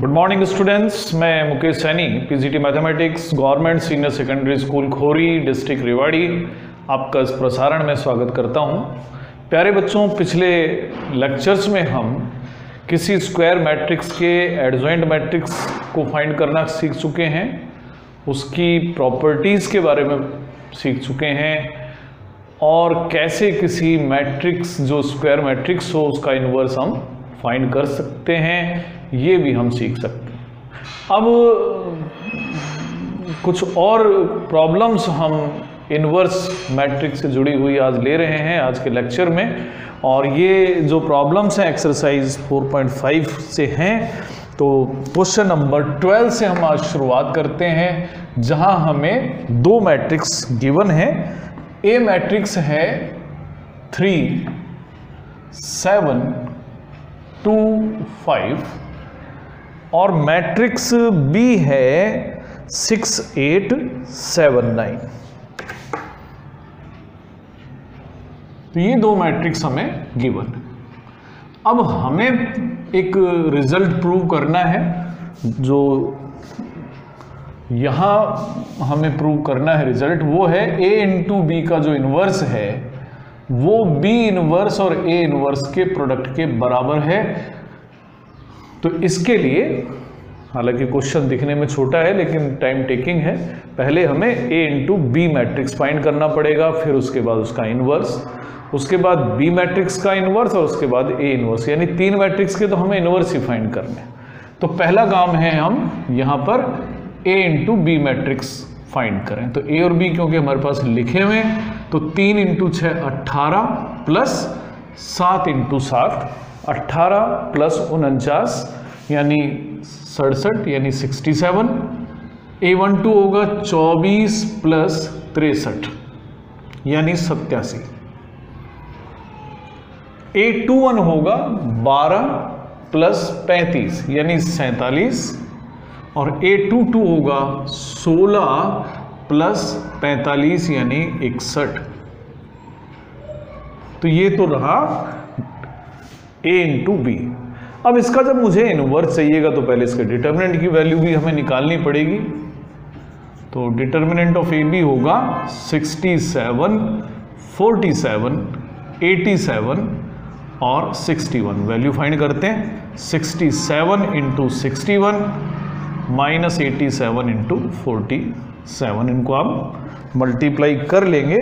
Good morning students, मैं Mukesh Saini, PGT mathematics, government senior secondary school Khori, district Rewari, आपका इस प्रसारण में स्वागत करता हूं। प्यारे बच्चों, पिछले लेक्चर्स में हम किसी स्क्वायर मैट्रिक्स के एडजॉइंट मैट्रिक्स को फाइंड करना सीख चुके हैं, उसकी प्रॉपर्टीज़ के बारे में सीख चुके हैं और कैसे किसी मैट्रिक्स जो स्क्वायर मैट्रिक्स हो उसका इन्वर्स हम फाइंड कर सकते हैं, ये भी हम सीख सकते हैं। अब कुछ और प्रॉब्लम्स हम इन्वर्स मैट्रिक्स से जुड़ी हुई आज ले रहे हैं आज के लेक्चर में, और ये जो प्रॉब्लम्स हैं एक्सरसाइज 4.5 से हैं। तो क्वेश्चन नंबर 12 से हम आज शुरुआत करते हैं, जहां हमें दो मैट्रिक्स गिवन है। ए मैट्रिक्स है 3, 7, 2, 5 और मैट्रिक्स बी है 6, 8, 7, 9। तो ये दो मैट्रिक्स हमें गिवन है। अब हमें एक रिजल्ट प्रूव करना है, जो यहां हमें प्रूव करना है रिजल्ट, वो है a इंटू बी का जो इन्वर्स है वो b इन्वर्स और a इन्वर्स के प्रोडक्ट के बराबर है। तो इसके लिए, हालांकि क्वेश्चन दिखने में छोटा है लेकिन टाइम टेकिंग है, पहले हमें a into B matrix find करना पड़ेगा, फिर उसके बाद उसका इन्वर्स, उसके बाद b मैट्रिक्स का इन्वर्स और उसके बाद a इन्वर्स, यानी तीन मैट्रिक्स के तो हमें इन्वर्स ही फाइंड करने। तो पहला काम है हम यहाँ पर a into B matrix find करें। तो a और b क्योंकि हमारे पास लिखे हुए हैं, तो 3 इंटू 6 18 प्लस 7 इंटू 7 18 प्लस 49 यानी 67 यानी 67। A12 होगा 24 प्लस 63 यानी 87। A21 होगा 12 प्लस 35 यानी 47 और A22 होगा 16 प्लस 45 यानी 61। तो ये तो रहा a इंटू बी। अब इसका जब मुझे इन्वर्स चाहिएगा तो पहले इसके डिटर्मिनेंट की वैल्यू भी हमें निकालनी पड़ेगी। तो डिटर्मिनेंट ऑफ ए बी होगा 67, 47, 87 और 61। वैल्यू फाइंड करते हैं। 67 इंटू 61 माइनस 87 इंटू 47, इनको आप मल्टीप्लाई कर लेंगे।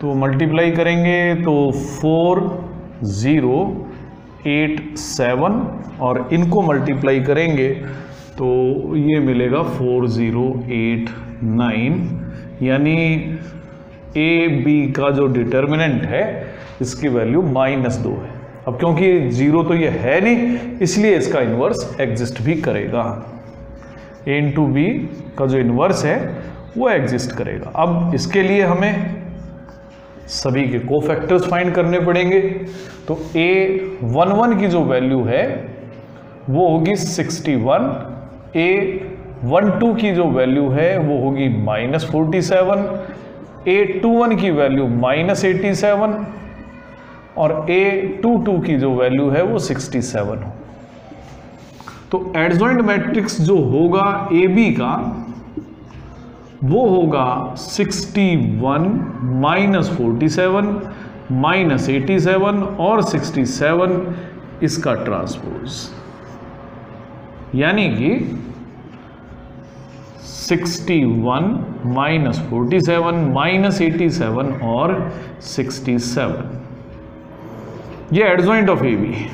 तो मल्टीप्लाई करेंगे तो 4087 और इनको मल्टीप्लाई करेंगे तो ये मिलेगा 4089, यानी ए बी का जो डिटर्मिनेंट है इसकी वैल्यू -2 है। अब क्योंकि 0 तो ये है नहीं, इसलिए इसका इन्वर्स एग्जिस्ट भी करेगा। a इंटू बी का जो इन्वर्स है वो एग्जिस्ट करेगा। अब इसके लिए हमें सभी के कोफैक्टर्स फाइंड करने पड़ेंगे। तो A11 की जो वैल्यू है वो होगी 61, A12 की जो वैल्यू है वो होगी -47, A21 की वैल्यू -87 और A22 की जो वैल्यू है वो 67 हो। तो एडजॉइंट मैट्रिक्स जो होगा ए बी का वो होगा 61 -47 -87 और 67 इसका ट्रांसपोज, यानी कि 61 -47 -87 और 67, ये एडजॉइंट ऑफ ए बी।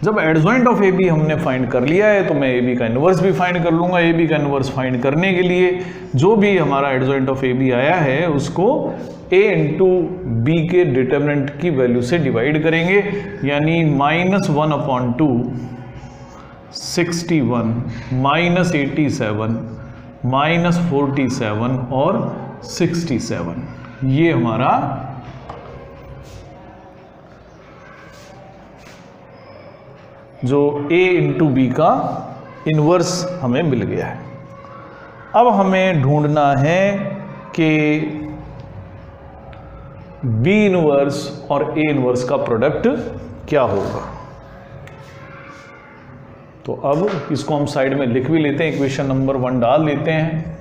जब एडजॉइंट ऑफ ए बी हमने फाइंड कर लिया है तो मैं ए बी का इन्वर्स भी फाइंड कर लूंगा। ए बी का इन्वर्स फाइंड करने के लिए जो भी हमारा एडजॉइंट ऑफ ए बी आया है उसको a इंटू बी के डिटर्मिनेंट की वैल्यू से डिवाइड करेंगे, यानी -1/2 61 -87 -47 और 67, ये हमारा जो a इंटू बी का इन्वर्स हमें मिल गया है। अब हमें ढूंढना है कि बी इनवर्स और ए इनवर्स का प्रोडक्ट क्या होगा। तो अब इसको हम साइड में लिख भी लेते हैं, इक्वेशन नंबर 1 डाल लेते हैं।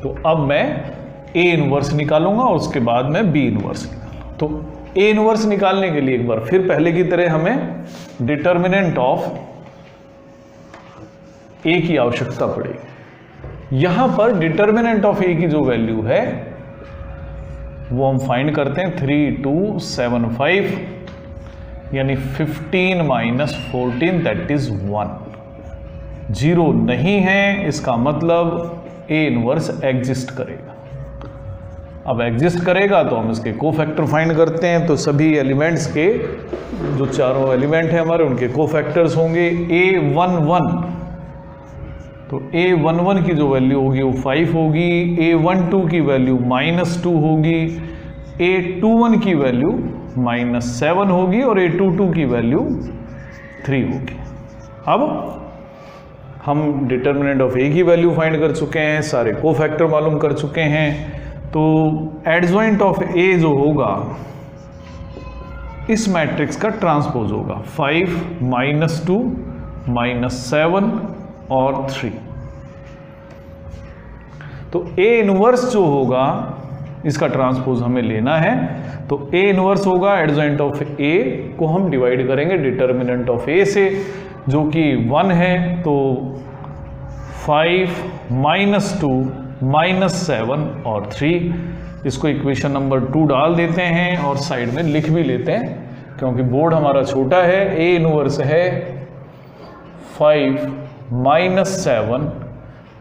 तो अब मैं A इनवर्स निकालूंगा और उसके बाद मैं B इनवर्स निकालूंगा। तो A इनवर्स निकालने के लिए एक बार फिर पहले की तरह हमें डिटर्मिनेंट ऑफ A की आवश्यकता पड़ेगी। यहां पर डिटर्मिनेंट ऑफ A की जो वैल्यू है वो हम फाइंड करते हैं 3275, यानी 15 माइनस 14 दैट इज 1। 0 नहीं है, इसका मतलब A इनवर्स एग्जिस्ट करेगा। अब एग्जिस्ट करेगा तो हम इसके कोफैक्टर फाइंड करते हैं। तो सभी एलिमेंट्स के जो चारों एलिमेंट हैं हमारे, उनके कोफैक्टर्स होंगे A11। तो A11 की जो वैल्यू होगी वो 5 होगी, A12 की वैल्यू -2 होगी, A21 की वैल्यू -7 होगी और A22 की वैल्यू 3 होगी। अब हम डिटर्मिनेंट ऑफ A की वैल्यू फाइंड कर चुके हैं, सारे कोफैक्टर मालूम कर चुके हैं। तो एडजॉइंट ऑफ A जो होगा इस मैट्रिक्स का ट्रांसपोज होगा 5 -2 -7 और 3। तो A इनवर्स जो होगा इसका ट्रांसपोज हमें लेना है। तो A इनवर्स होगा एडजॉइंट ऑफ A को हम डिवाइड करेंगे डिटर्मिनेंट ऑफ A से, जो कि 1 है। तो 5 -2 -7 और 3, इसको इक्वेशन नंबर 2 डाल देते हैं और साइड में लिख भी लेते हैं क्योंकि बोर्ड हमारा छोटा है। A इनवर्स है 5 -7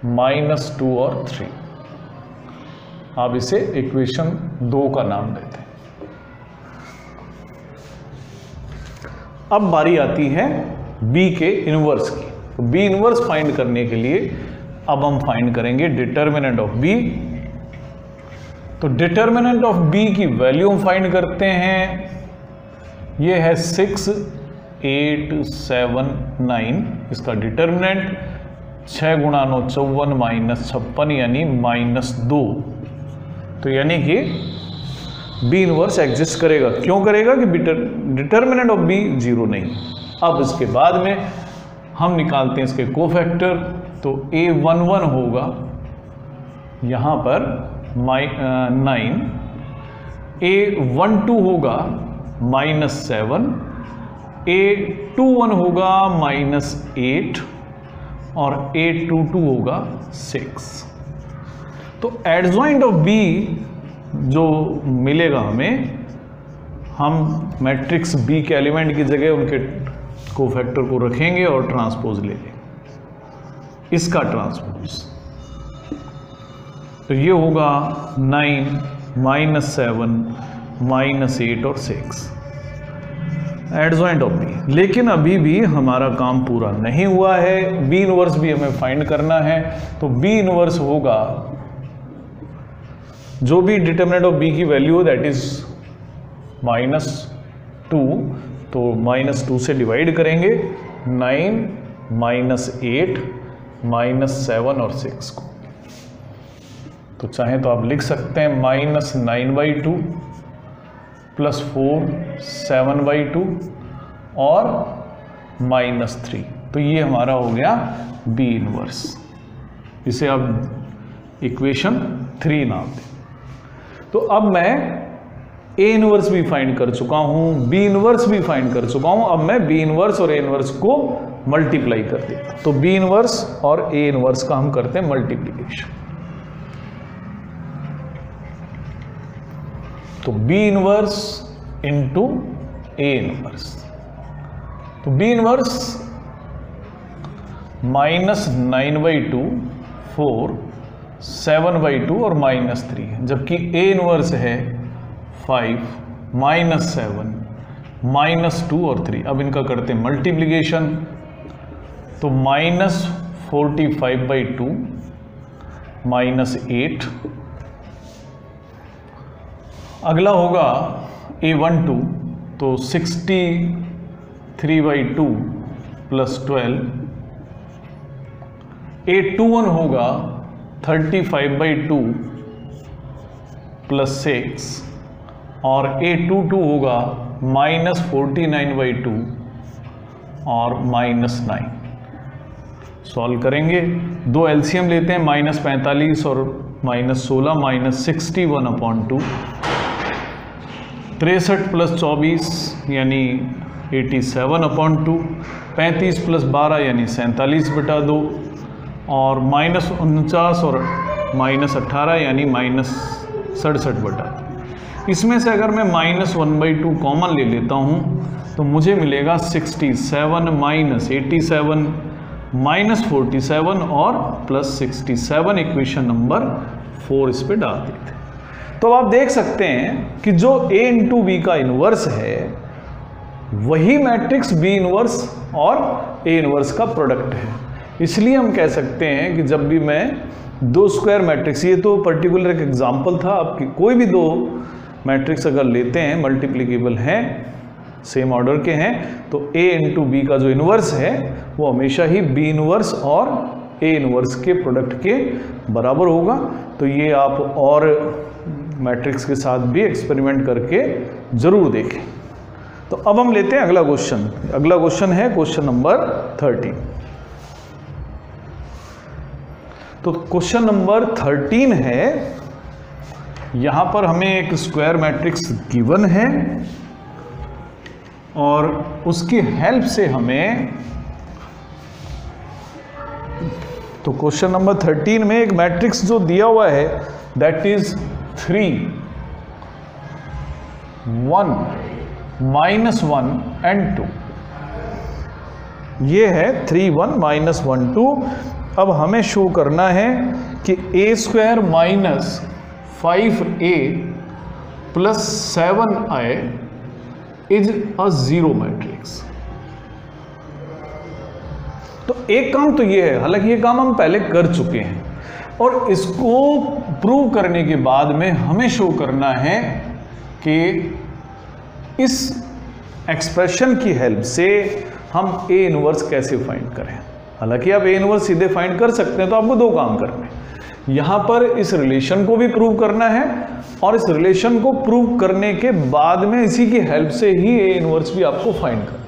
-2 और 3। आप इसे इक्वेशन 2 का नाम देते हैं। अब बारी आती है B के इनवर्स की। तो B इनवर्स फाइंड करने के लिए अब हम फाइंड करेंगे डिटर्मिनेंट ऑफ B। तो डिटर्मिनेंट ऑफ B की वैल्यू हम फाइंड करते हैं। ये है 6 8 7 9। इसका डिटर्मिनेंट 6 गुणा 9 54 -56 यानी -2। तो यानी कि B इनवर्स एग्जिस्ट करेगा। क्यों करेगा कि डिटर्मिनेंट ऑफ B 0 नहीं। अब इसके बाद में हम निकालते हैं इसके कोफैक्टर। तो A11 होगा यहाँ पर 9, A12 होगा -7, A21 होगा -8 और A22 होगा 6। तो एडजॉइंट ऑफ B जो मिलेगा हमें, हम मैट्रिक्स B के एलिमेंट की जगह उनके कोफैक्टर को रखेंगे और ट्रांसपोज ले लेंगे, इसका ट्रांसपोज। तो ये होगा 9 -7 -8 और 6 एडजॉइंट ऑफ B। लेकिन अभी भी हमारा काम पूरा नहीं हुआ है, B इनवर्स भी हमें फाइंड करना है। तो B इनवर्स होगा जो भी डिटर्मिनेंट ऑफ B की वैल्यू हो दैट इज -2। तो -2 से डिवाइड करेंगे 9 -8 -7 और 6 को। तो चाहे तो आप लिख सकते हैं -9/2 +4 7/2 और -3। तो ये हमारा हो गया B इनवर्स। इसे आप इक्वेशन 3 नाम दें। तो अब मैं A इनवर्स भी फाइंड कर चुका हूं, B इनवर्स भी फाइंड कर चुका हूं। अब मैं B इनवर्स और A इनवर्स को मल्टीप्लाई कर देता हूं। तो B इनवर्स और A इनवर्स का हम करते हैं मल्टीप्लिकेशन। तो B inverse into A inverse. तो B इनवर्स -9/2 4 7/2 और -3 है, जबकि A इनवर्स है 5 -7 -2 और 3। अब इनका करते हैं मल्टीप्लिकेशन। तो -45/2 -8। अगला होगा A12, तो 63/2 +12। A21 होगा 35/2 +6 और A22 होगा -49/2 और -9। सॉल्व करेंगे, दो एलसीएम लेते हैं, -45 और -16, -61/2। 63 + 24 यानी 87/2। 35 + 12 यानी 47/2। और -49 और -18 यानी -67/2। इसमें से अगर मैं -1/2 कॉमन ले लेता हूँ तो मुझे मिलेगा 67 -87 -47 और +67। इक्वेशन नंबर 4 इस पे डाल देते हैं। तो आप देख सकते हैं कि जो A × B का इन्वर्स है वही मैट्रिक्स B इन्वर्स और A इन्वर्स का प्रोडक्ट है। इसलिए हम कह सकते हैं कि जब भी मैं दो स्क्वायर मैट्रिक्स, ये तो पर्टिकुलर एक एग्जांपल था, आपकी कोई भी दो मैट्रिक्स अगर लेते हैं मल्टीप्लिकेबल हैं, सेम ऑर्डर के हैं, तो A × B का जो इन्वर्स है वो हमेशा ही B इन्वर्स और A इन्वर्स के प्रोडक्ट के बराबर होगा। तो ये आप और मैट्रिक्स के साथ भी एक्सपेरिमेंट करके जरूर देखें। तो अब हम लेते हैं अगला क्वेश्चन। अगला क्वेश्चन है क्वेश्चन नंबर 13। तो क्वेश्चन नंबर 13 है, यहां पर हमें एक स्क्वायर मैट्रिक्स गिवन है और उसकी हेल्प से हमें, तो क्वेश्चन नंबर 13 में एक मैट्रिक्स जो दिया हुआ है दैट इज 3 1 -1 and 2। ये है 3 1 -1 2। अब हमें शो करना है कि a² - 5a + 7i is a zero matrix. तो एक काम तो ये है, हालांकि ये काम हम पहले कर चुके हैं, और इसको प्रूव करने के बाद में हमें शो करना है कि इस एक्सप्रेशन की हेल्प से हम A इन्वर्स कैसे फाइंड करें। हालांकि आप A इन्वर्स सीधे फाइंड कर सकते हैं, तो आपको दो काम करने हैं। यहां पर इस रिलेशन को भी प्रूव करना है और इस रिलेशन को प्रूव करने के बाद में इसी की हेल्प से ही A इन्वर्स भी आपको फाइंड करना है।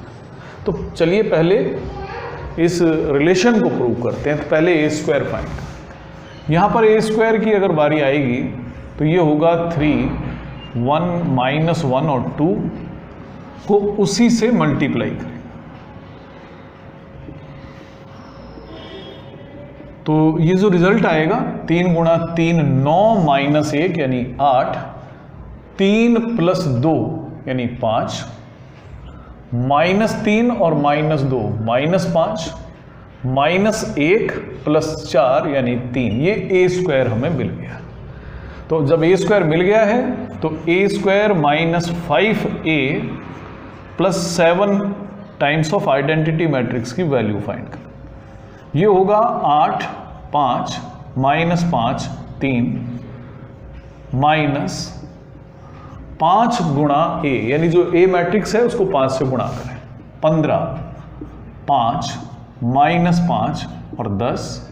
तो चलिए पहले इस रिलेशन को प्रूव करते हैं। तो पहले A² फाइंड करते हैं। यहाँ पर A² की अगर बारी आएगी तो ये होगा 3 1 -1 और 2 को उसी से मल्टीप्लाई करें। तो ये जो रिजल्ट आएगा 3 × 3 9 - 1 यानी 8, 3 + 2 यानी 5, -3 और -2 -5, -1 + 4 यानी 3। ये A² हमें मिल गया। तो जब A² मिल गया है तो A² - 5a + 7 times of identity matrix की वैल्यू फाइंड करें। ये होगा 8 5 -5 3 -5 गुणा A, यानी जो A मैट्रिक्स है उसको 5 से गुणा करें। 15 5 -5 और 10,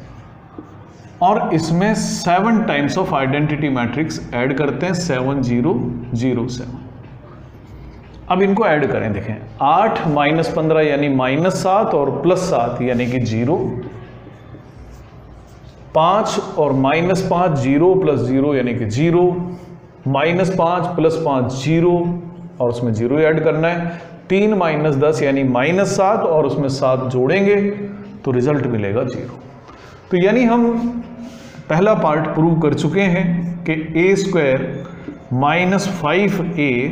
और इसमें 7 times of identity matrix add करते हैं, 7 0 0 7। अब इनको ऐड करें, देखें 8 - 15 यानी -7 और +7 यानी कि 0, 5 और -5 0 + 0 यानी कि 0, -5 + 5 0 और उसमें 0 ऐड करना है, 3 - 10 यानी -7 और उसमें 7 जोड़ेंगे तो रिजल्ट मिलेगा 0। तो यानी हम पहला पार्ट प्रूव कर चुके हैं कि A² - 5a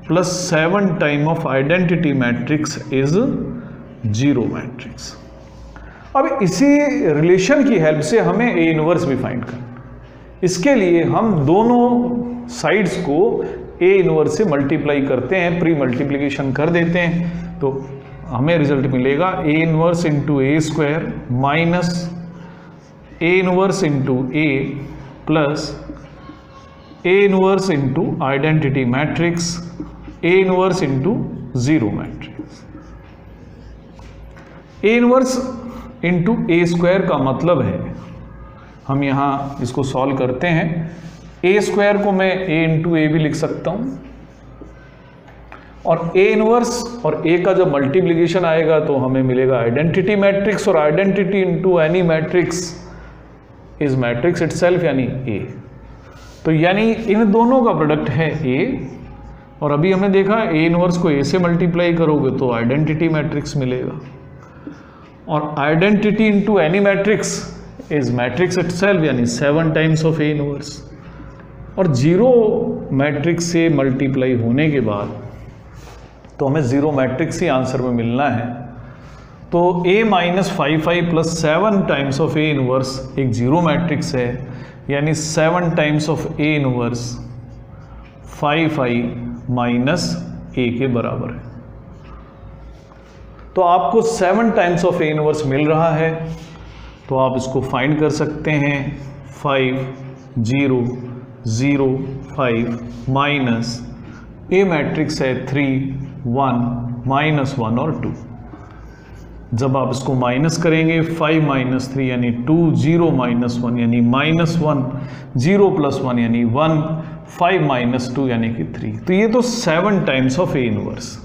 + 7 time of identity matrix is zero matrix. अब इसी रिलेशन की हेल्प से हमें A इन्वर्स भी फाइंड करना। इसके लिए हम दोनों साइड्स को A इन्वर्स से मल्टीप्लाई करते हैं, प्री मल्टीप्लिकेशन कर देते हैं, तो हमें रिजल्ट मिलेगा A inverse into A² minus A inverse into A plus A inverse into identity matrix A inverse into zero matrix. A inverse into A² का मतलब है, हम यहाँ इसको सॉल्व करते हैं, A² को मैं A इंटू A भी लिख सकता हूँ और ए इनवर्स और ए का जब मल्टीप्लिकेशन आएगा तो हमें मिलेगा आइडेंटिटी मैट्रिक्स, और identity into any matrix is matrix itself यानी ए। तो यानी इन दोनों का प्रोडक्ट है ए, और अभी हमने देखा ए इनवर्स को ए से मल्टीप्लाई करोगे तो आइडेंटिटी मैट्रिक्स मिलेगा, और identity into any matrix is matrix itself यानी 7 टाइम्स ऑफ ए इनवर्स। और जीरो मैट्रिक्स से मल्टीप्लाई होने के बाद तो हमें जीरो मैट्रिक्स ही आंसर में मिलना है। तो a minus 5i plus 7 times of A inverse एक जीरो मैट्रिक्स है, यानी 7 times of A inverse 5i minus a के बराबर है। तो आपको 7 टाइम्स ऑफ ए इनवर्स मिल रहा है, तो आप इसको फाइंड कर सकते हैं। 5 0 0 5 माइनस ए मैट्रिक्स है 3 1 माइनस 1 और 2। जब आप इसको माइनस करेंगे 5 माइनस 3 यानी 2, 0 माइनस 1 यानी माइनस 1, 0 प्लस 1 यानी 1, 5 माइनस 2 यानी कि 3। तो ये तो 7 टाइम्स ऑफ ए इनवर्स।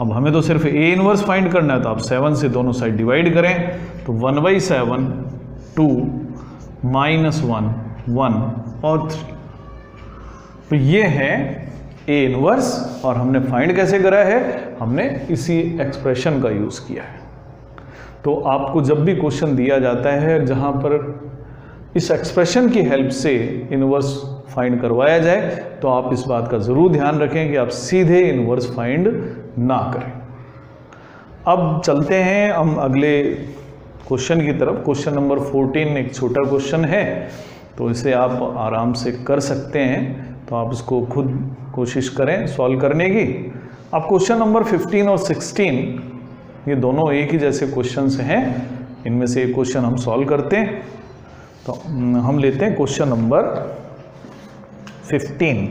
अब हमें तो सिर्फ ए इनवर्स फाइंड करना है, तो आप 7 से दोनों साइड डिवाइड करें तो 1/7 2 माइनस 1 1 और 3। तो ये है ए इनवर्स, और हमने फाइंड कैसे करा है, हमने इसी एक्सप्रेशन का यूज़ किया है। तो आपको जब भी क्वेश्चन दिया जाता है जहाँ पर इस एक्सप्रेशन की हेल्प से इनवर्स फाइंड करवाया जाए, तो आप इस बात का ज़रूर ध्यान रखें कि आप सीधे इनवर्स फाइंड ना करें। अब चलते हैं हम अगले क्वेश्चन की तरफ। क्वेश्चन नंबर 14 एक छोटा क्वेश्चन है, तो इसे आप आराम से कर सकते हैं, तो आप इसको खुद कोशिश करें सॉल्व करने की। अब क्वेश्चन नंबर 15 और 16 ये दोनों एक ही जैसे क्वेश्चंस हैं, इनमें से एक क्वेश्चन हम सॉल्व करते हैं। तो हम लेते हैं क्वेश्चन नंबर 15,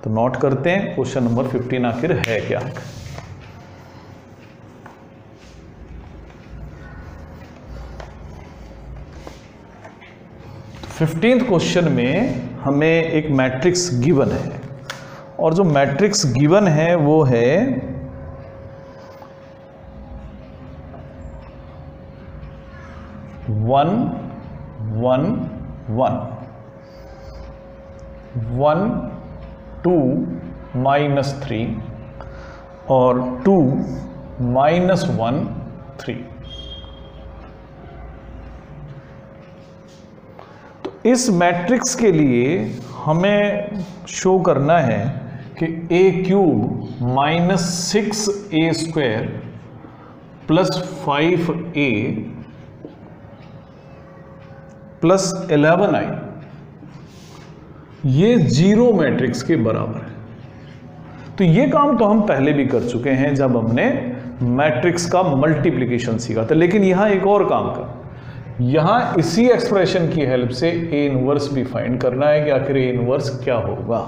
तो नोट करते हैं क्वेश्चन नंबर 15 आखिर है क्या। 15th क्वेश्चन में हमें एक मैट्रिक्स गिवन है, और जो मैट्रिक्स गिवन है वो है 1 1 1 1 2 माइनस 3 और 2 माइनस 1 3। तो इस मैट्रिक्स के लिए हमें शो करना है कि A cube minus 6a square plus 5a plus 11i ये जीरो मैट्रिक्स के बराबर है। तो ये काम तो हम पहले भी कर चुके हैं जब हमने मैट्रिक्स का मल्टीप्लिकेशन सीखा था, लेकिन यहां एक और काम का, यहां इसी एक्सप्रेशन की हेल्प से ए इनवर्स भी फाइंड करना है कि आखिर ए इनवर्स क्या होगा।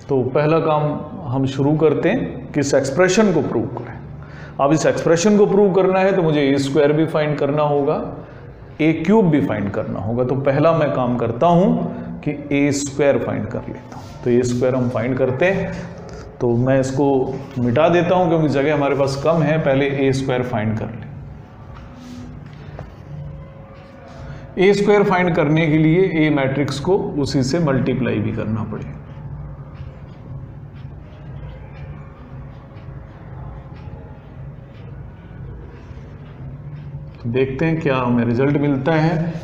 तो पहला काम हम शुरू करते हैं कि इस एक्सप्रेशन को प्रूव करें। अब इस एक्सप्रेशन को प्रूव करना है तो मुझे ए स्क्वायर भी फाइंड करना होगा, ए क्यूब भी फाइंड करना होगा। तो पहला मैं काम करता हूं कि ए स्क्वायर फाइंड कर लेता हूं। तो ए स्क्वायर हम फाइंड करते हैं, तो मैं इसको मिटा देता हूं क्योंकि जगह हमारे पास कम है। पहले ए स्क्वायर फाइंड कर ले। ए स्क्वायर फाइंड करने के लिए ए मैट्रिक्स को उसी से मल्टीप्लाई भी करना पड़ेगा। तो देखते हैं क्या हमें रिजल्ट मिलता है।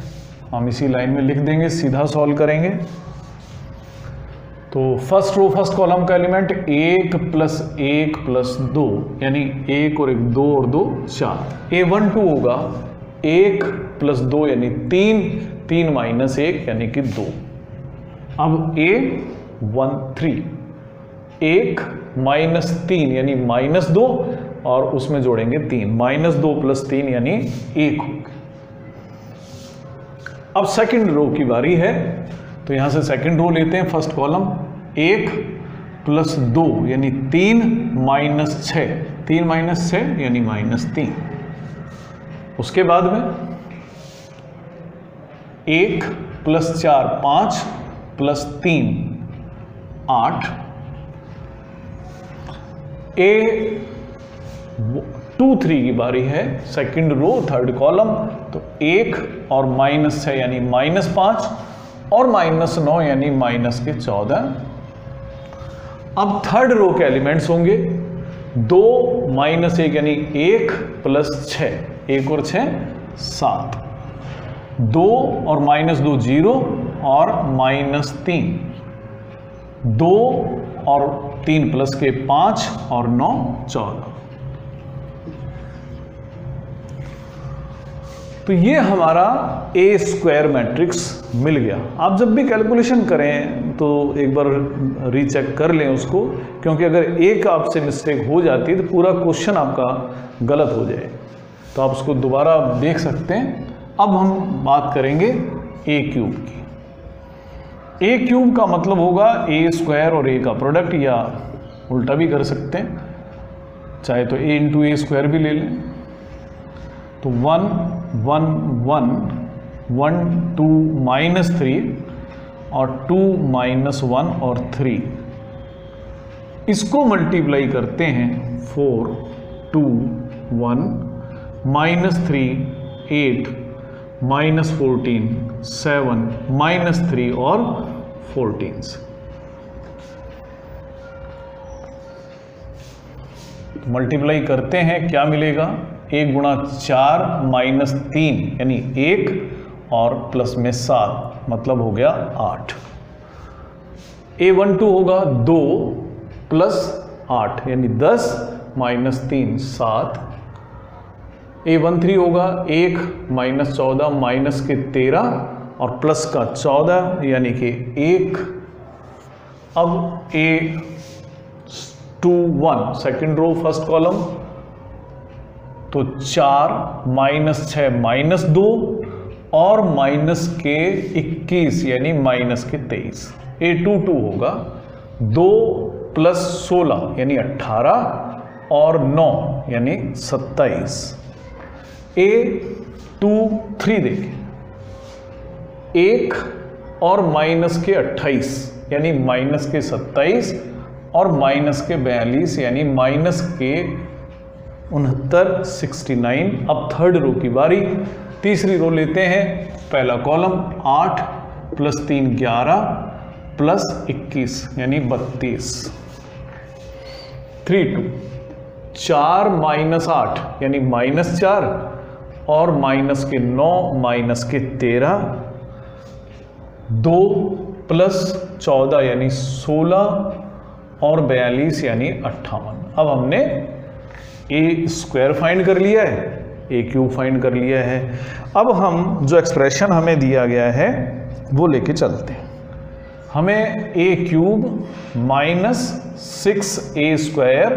हम इसी लाइन में लिख देंगे, सीधा सॉल्व करेंगे। तो फर्स्ट रो फर्स्ट कॉलम का एलिमेंट 1 प्लस 1 प्लस 2 यानी 1 और 1 2 और 2 4। A12 होगा 1 प्लस 2 यानी 3, 3 माइनस 1 यानी कि 2। अब A13 1 माइनस 3 यानी माइनस 2 और उसमें जोड़ेंगे 3, माइनस 2 प्लस 3 यानी 1 होगा। अब सेकंड रो की बारी है, तो यहां से सेकंड रो लेते हैं। फर्स्ट कॉलम 1 प्लस 2 यानी 3 माइनस 6, 3 माइनस 6 यानी माइनस 3। उसके बाद में 1 प्लस 4 5 प्लस 3 8 A23 की बारी है, सेकंड रो थर्ड कॉलम, तो 1 और -6 यानी -5 और -9 यानी -14। अब थर्ड रो के एलिमेंट्स होंगे 2 -1 यानी 1 + 6, 1 और 6 7, 2 और -2 0 और -3, 2 और 3 प्लस के 5 और 9 14। तो ये हमारा ए स्क्वायर मैट्रिक्स मिल गया। आप जब भी कैलकुलेशन करें तो एक बार रीचेक कर लें उसको, क्योंकि अगर एक आपसे मिस्टेक हो जाती है तो पूरा क्वेश्चन आपका गलत हो जाए, तो आप उसको दोबारा देख सकते हैं। अब हम बात करेंगे ए क्यूब की। ए क्यूब का मतलब होगा ए स्क्वायर और ए का प्रोडक्ट, या उल्टा भी कर सकते हैं, चाहे तो ए इंटू ए स्क्वायर भी ले लें। तो 1 1 1 1 2 -3 और 2 -1 और 3, इसको मल्टीप्लाई करते हैं 4 2 1 -3 8 -14 7 -3 और 14 से। मल्टीप्लाई करते हैं, क्या मिलेगा? 1 गुणा 4 -3 यानी 1 और प्लस में 7, मतलब हो गया 8। A12 होगा 2 + 8 यानी 10 -3 7। A13 होगा 1 -14 -13 और प्लस का 14 यानी कि 1। अब A21 second row first column, तो 4 -6 -2 और -21 यानी -23। A22 होगा 2 + 16 यानी 18 और 9 यानी 27। A23 देखें, 1 और -28 यानी -27 और -42 यानी -69 69। अब थर्ड रो की बारी, तीसरी रो लेते हैं। पहला कॉलम 8 + 3 11 + 21 यानी 32। 3 2 4 -8 यानी -4 और -9 -13, 2 + 14 यानी 16 और 42 यानी 58। अब हमने ए स्क्वायर फाइंड कर लिया है, ए क्यूब फाइंड कर लिया है। अब हम जो एक्सप्रेशन हमें दिया गया है वो लेके चलते हैं। हमें A cube -6a²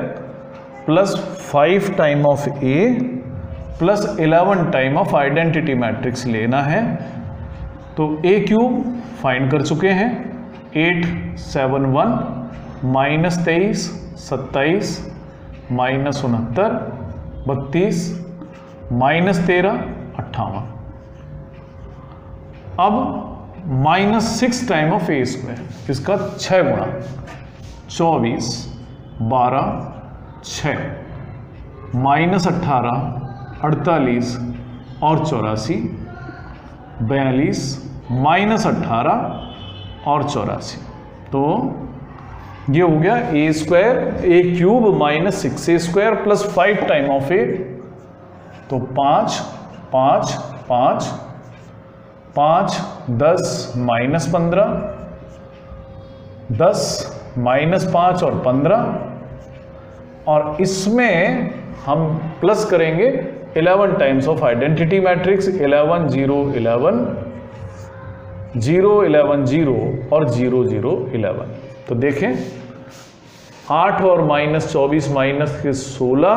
+ 5 time of A + 11 time of identity matrix लेना है। तो ए क्यूब फाइंड कर चुके हैं, 8 7 1 -23 27 -69 32 -13 58। अब -6 टाइम ऑफ ए स्क्वायर, इसका 6 गुणा 24 12 6 -18 48 और 84 42 -18 और 84। तो ये हो गया A square A cube -6a² + 5 time of A. तो 5 5 5 5 10 -15 10 -5 और 15, और इसमें हम प्लस करेंगे 11 टाइम्स ऑफ आइडेंटिटी मैट्रिक्स, 11 0 11 0 11 0 और 0 0 11। तो देखें 8 और -24 -16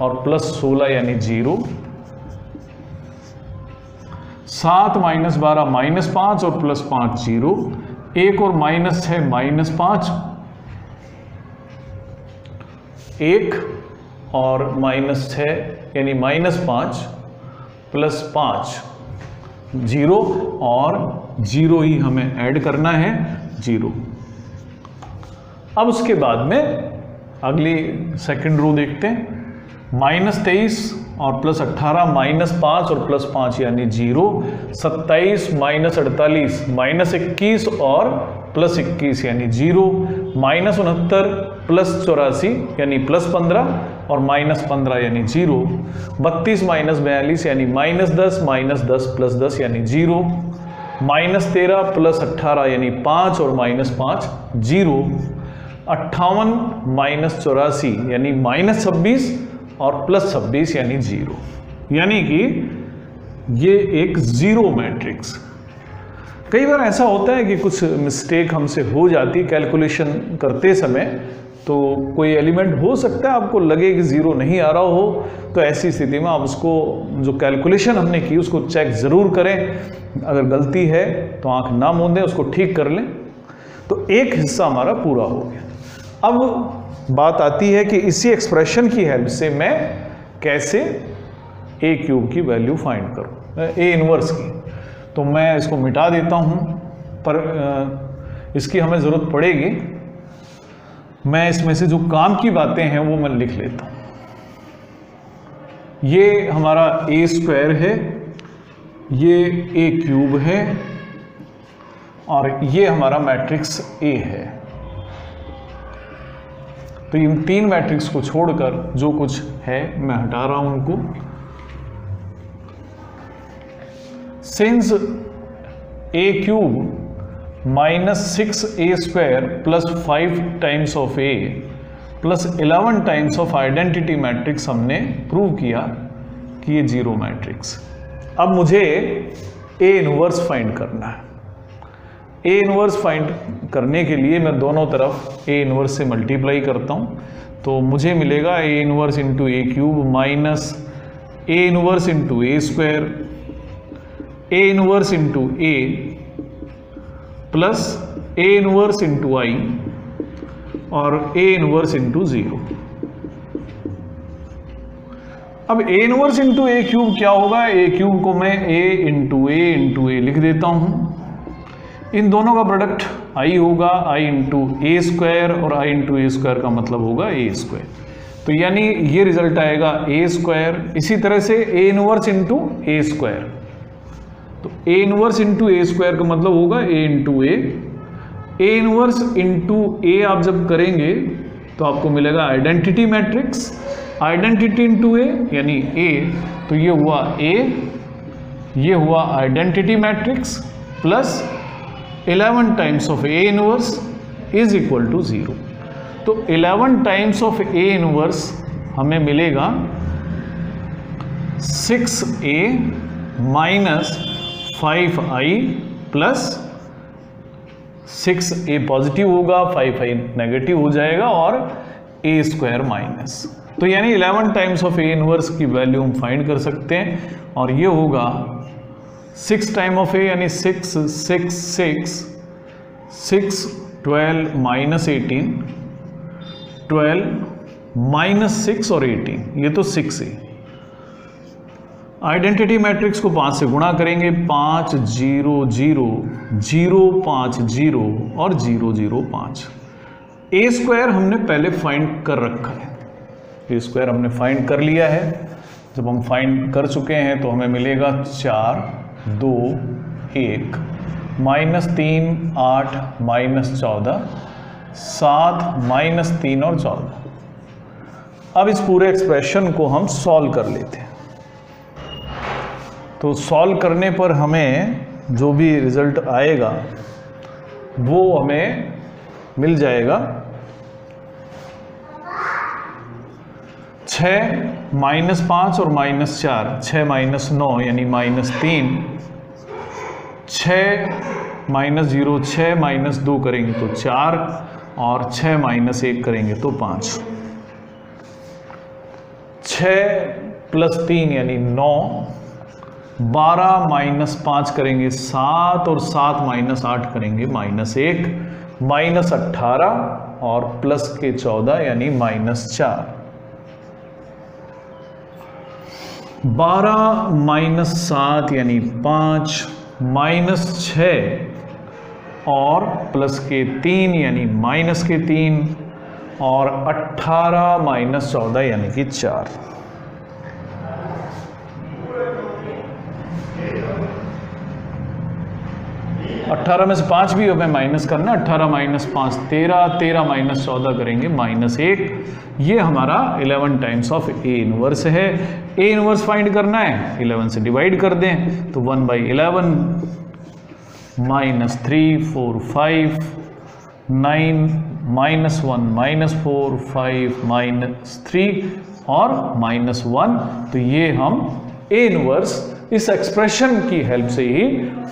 और +16 यानी 0, 7 -12 -5 और +5 0, 1 और -6 -5, 1 और -6 यानी -5 +5 0 और 0 ही हमें ऐड करना है 0। अब उसके बाद में अगली सेकंड रो देखते हैं, -23 और +18 -5 और +5 यानी 0, 27 -48 -21 और +21 यानी 0, -69 +84 यानी +15 और -15 यानी 0, 32 -42 यानी -10 -10 +10 यानी 0, -13 +18 यानी 5 और -5 0, 58 -84 यानी -26 और +26 यानी 0, यानी कि ये एक जीरो मैट्रिक्स। कई बार ऐसा होता है कि कुछ मिस्टेक हमसे हो जाती कैलकुलेशन करते समय, तो कोई एलिमेंट हो सकता है आपको लगे कि जीरो नहीं आ रहा हो, तो ऐसी स्थिति में आप उसको जो कैलकुलेशन हमने की उसको चेक ज़रूर करें। अगर गलती है तो आंख ना मूंदें, उसको ठीक कर लें। तो एक हिस्सा हमारा पूरा हो गया। अब बात आती है कि इसी एक्सप्रेशन की हेल्प से मैं कैसे ए क्यूब की वैल्यू फाइंड करूं, ए इनवर्स की। तो मैं इसको मिटा देता हूं, पर इसकी हमें ज़रूरत पड़ेगी। मैं इसमें से जो काम की बातें हैं वो मैं लिख लेता हूं। ये हमारा ए स्क्वायर है, ये ए क्यूब है, और ये हमारा मैट्रिक्स ए है। तो इन तीन मैट्रिक्स को छोड़कर जो कुछ है मैं हटा रहा हूं उनको। Since A cube -6a² + 5 times of A + 11 times of identity matrix हमने प्रूव किया कि ये जीरो मैट्रिक्स। अब मुझे ए इनवर्स फाइंड करना है। ए इनवर्स फाइंड करने के लिए मैं दोनों तरफ ए इनवर्स से मल्टीप्लाई करता हूँ, तो मुझे मिलेगा A inverse into A cube minus A inverse into A square, A inverse into A plus A inverse into I और ए इनवर्स इंटू 0। अब A inverse into A cube क्या होगा? ए क्यूब को मैं ए इंटू ए लिख देता हूँ। इन दोनों का प्रोडक्ट आई होगा, आई इंटू ए स्क्वायर, और आई इंटू ए स्क्वायर का मतलब होगा ए स्क्वायर। तो यानी ये रिजल्ट आएगा ए स्क्वायर। इसी तरह से A inverse into A square, तो A inverse into A square का मतलब होगा A into A. A inverse into A आप जब करेंगे तो आपको मिलेगा identity matrix, identity into A यानी ए, तो ये हुआ ए, ये हुआ identity matrix plus 11 times of A inverse is equal to 0। तो 11 टाइम्स ऑफ ए इनवर्स हमें मिलेगा 6a minus 5i plus 6a positive होगा, 5i नेगेटिव हो जाएगा, और a स्क्वायर माइनस। तो यानी 11 टाइम्स ऑफ ए इनवर्स की वैल्यू हम फाइंड कर सकते हैं, और ये होगा 6 टाइम ऑफ ए यानी 6 6 6 6 12 माइनस 18 12 माइनस 6 और 18, ये तो 6 है। आइडेंटिटी मैट्रिक्स को 5 से गुणा करेंगे, 5 0 0 0 5 0 और 0 0 5। ए स्क्वायर हमने पहले फाइंड कर रखा है, ए स्क्वायर हमने फाइंड कर लिया है। जब हम फाइंड कर चुके हैं तो हमें मिलेगा 4 2 1 -3 8 -14 7 -3 और 14। अब इस पूरे एक्सप्रेशन को हम सॉल्व कर लेते हैं। तो सॉल्व करने पर हमें जो भी रिजल्ट आएगा वो हमें मिल जाएगा 6 -5 और -4, 6 -9 यानी -3, 6 -0 6 -2 करेंगे तो 4, और 6 -1 करेंगे तो 5। 6 + 3 यानी 9, 12 -5 करेंगे 7, और 7 -8 करेंगे -1, -18 और प्लस के 14 यानी -4। 12 -7 यानी 5, -6 और प्लस के 3 यानी -3, और 18 माइनस 14 यानी कि 4। अट्ठारह में से 5 भी हमें माइनस करना, 18 माइनस 5 13, 13 माइनस 14 करेंगे -1। ये हमारा 11 टाइम्स ऑफ ए इनवर्स है। ए इनवर्स फाइंड करना है, 11 से डिवाइड कर दें तो 1/11 -3 4 5 9 -1 -4 5 -3 और -1। तो ये हम ए इनवर्स इस एक्सप्रेशन की हेल्प से ही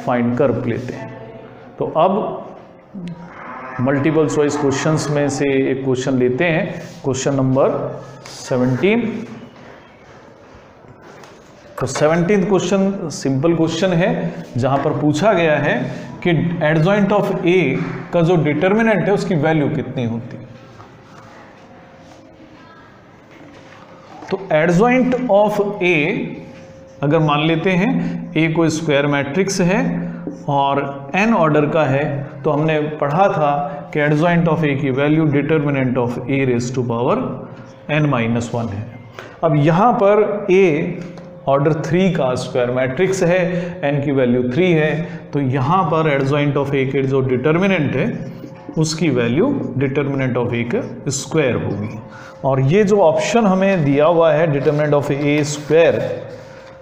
फाइंड कर लेते हैं। तो अब मल्टीपल चॉइस क्वेश्चंस में से एक क्वेश्चन लेते हैं, क्वेश्चन नंबर 17। तो 17th क्वेश्चन सिंपल क्वेश्चन है, जहां पर पूछा गया है कि एडजॉइंट ऑफ ए का जो डिटर्मिनेंट है उसकी वैल्यू कितनी होती है। तो एडजॉइंट ऑफ ए अगर मान लेते हैं ए कोई स्क्वायर मैट्रिक्स है और n ऑर्डर का है, तो हमने पढ़ा था कि एडजॉइंट ऑफ ए की value determinant of a raise to power n-1 है। अब यहाँ पर a ऑर्डर 3 का स्क्वायर मैट्रिक्स है, n की वैल्यू 3 है, तो यहाँ पर एडजॉइंट ऑफ a के जो डिटर्मिनेंट है उसकी वैल्यू डिटर्मिनेंट ऑफ a का स्क्वायर होगी। और ये जो ऑप्शन हमें दिया हुआ है डिटर्मिनेंट ऑफ a स्क्वायर,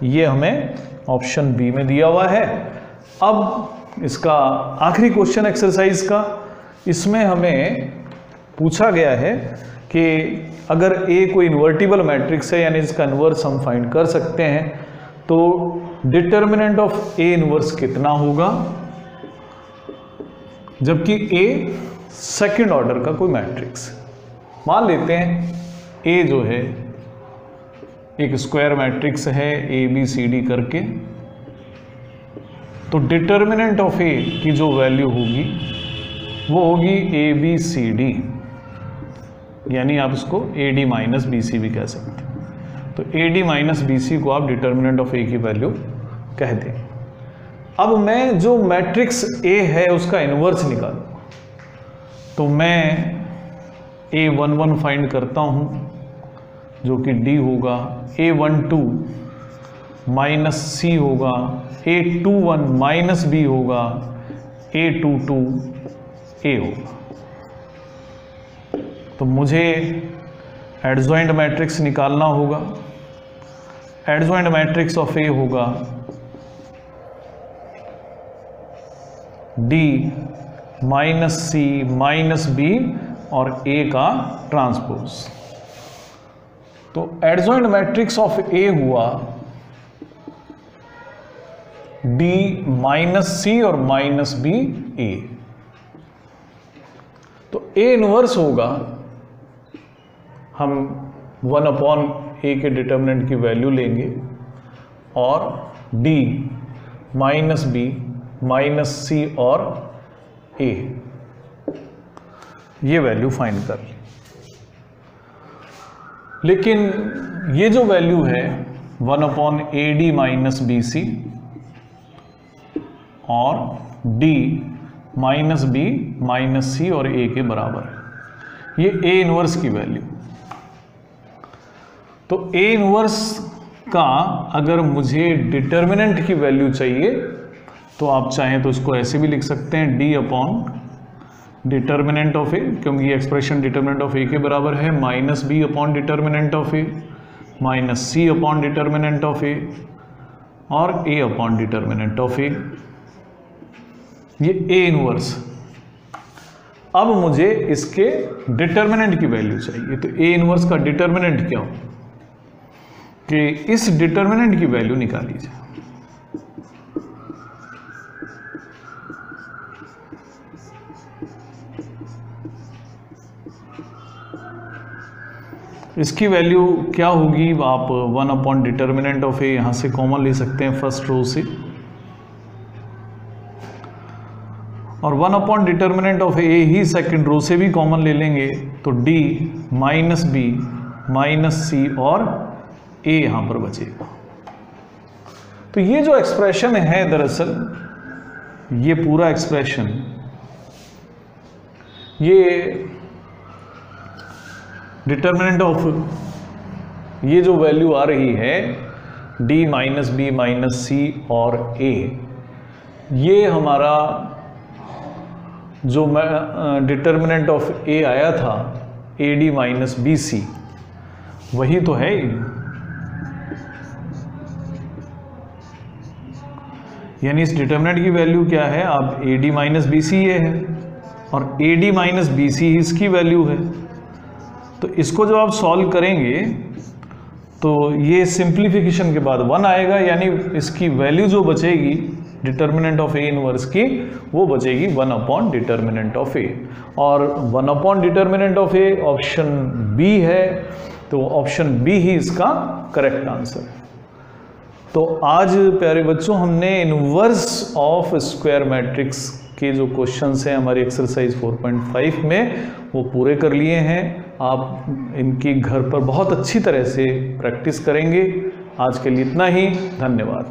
ये हमें ऑप्शन बी में दिया हुआ है। अब इसका आखिरी क्वेश्चन एक्सरसाइज का, इसमें हमें पूछा गया है कि अगर ए कोई इन्वर्टिबल मैट्रिक्स है यानी इसका इन्वर्स हम फाइंड कर सकते हैं, तो डिटर्मिनेंट ऑफ ए इन्वर्स कितना होगा, जबकि ए सेकंड ऑर्डर का कोई मैट्रिक्स। मान लेते हैं ए जो है एक स्क्वायर मैट्रिक्स है ABCD करके, तो डिटर्मिनेंट ऑफ ए की जो वैल्यू होगी वो होगी ABCD, यानी आप इसको AD माइनस BC भी कह सकते हैं। तो AD माइनस BC को आप डिटर्मिनेंट ऑफ ए की वैल्यू कह दें। अब मैं जो मैट्रिक्स A है उसका इन्वर्स निकालूंगा, तो मैं A11 फाइंड करता हूं जो कि D होगा, A12 माइनस C होगा, A21 माइनस B होगा, A22 A होगा। तो मुझे एडजॉइंट मैट्रिक्स निकालना होगा। एडजॉइंट मैट्रिक्स ऑफ A होगा D minus C minus B और A का ट्रांसपोज। तो एडजॉइंट मैट्रिक्स ऑफ A हुआ D माइनस C और माइनस B A। तो A इनवर्स होगा, हम 1/A के डिटर्मिनेंट की वैल्यू लेंगे और D minus B minus C और A ये वैल्यू फाइंड कर ली। लेकिन ये जो वैल्यू है 1/AD माइनस BC और D minus B minus C और A के बराबर है, ये A इनवर्स की वैल्यू। तो A इनवर्स का अगर मुझे डिटर्मिनेंट की वैल्यू चाहिए तो आप चाहें तो इसको ऐसे भी लिख सकते हैं D upon determinant of A, क्योंकि ये एक्सप्रेशन डिटर्मिनेंट ऑफ A के बराबर है, minus B upon determinant of A minus C upon determinant of A और A upon determinant of A, ये A इनवर्स। अब मुझे इसके डिटर्मिनेंट की वैल्यू चाहिए, तो A इनवर्स का डिटर्मिनेंट क्या हो कि इस डिटर्मिनेंट की वैल्यू निकाली जाए। इसकी वैल्यू क्या होगी, आप 1 डिटर्मिनेंट ऑफ ए यहाँ से कॉमन ले सकते हैं फर्स्ट रो से, और 1 डिटर्मिनेंट ऑफ ए ही सेकंड रो से भी कॉमन ले लेंगे, तो D minus B minus C और A यहाँ पर बचेगा। तो ये जो एक्सप्रेशन है, दरअसल ये पूरा एक्सप्रेशन ये डिटर्मिनेंट ऑफ ये जो वैल्यू आ रही है d माइनस बी माइनस सी और a, ये हमारा जो डिटर्मिनेंट ऑफ a आया था ad माइनस बी सी, वही तो है। यानी इस डिटर्मिनेंट की वैल्यू क्या है, अब ad माइनस बी सी ये है और ad माइनस बी सी इसकी वैल्यू है। तो इसको जब आप सॉल्व करेंगे तो ये सिंप्लीफिकेशन के बाद 1 आएगा, यानी इसकी वैल्यू जो बचेगी डिटर्मिनेंट ऑफ a इनवर्स की, वो बचेगी 1 अपॉन डिटर्मिनेंट ऑफ a, और 1 upon determinant of a option B है, तो ऑप्शन बी ही इसका करेक्ट आंसर है। तो आज प्यारे बच्चों हमने इनवर्स ऑफ स्क्वायर मैट्रिक्स के जो क्वेश्चंस हैं हमारी एक्सरसाइज 4.5 में वो पूरे कर लिए हैं। आप इनकी घर पर बहुत अच्छी तरह से प्रैक्टिस करेंगे। आज के लिए इतना ही, धन्यवाद।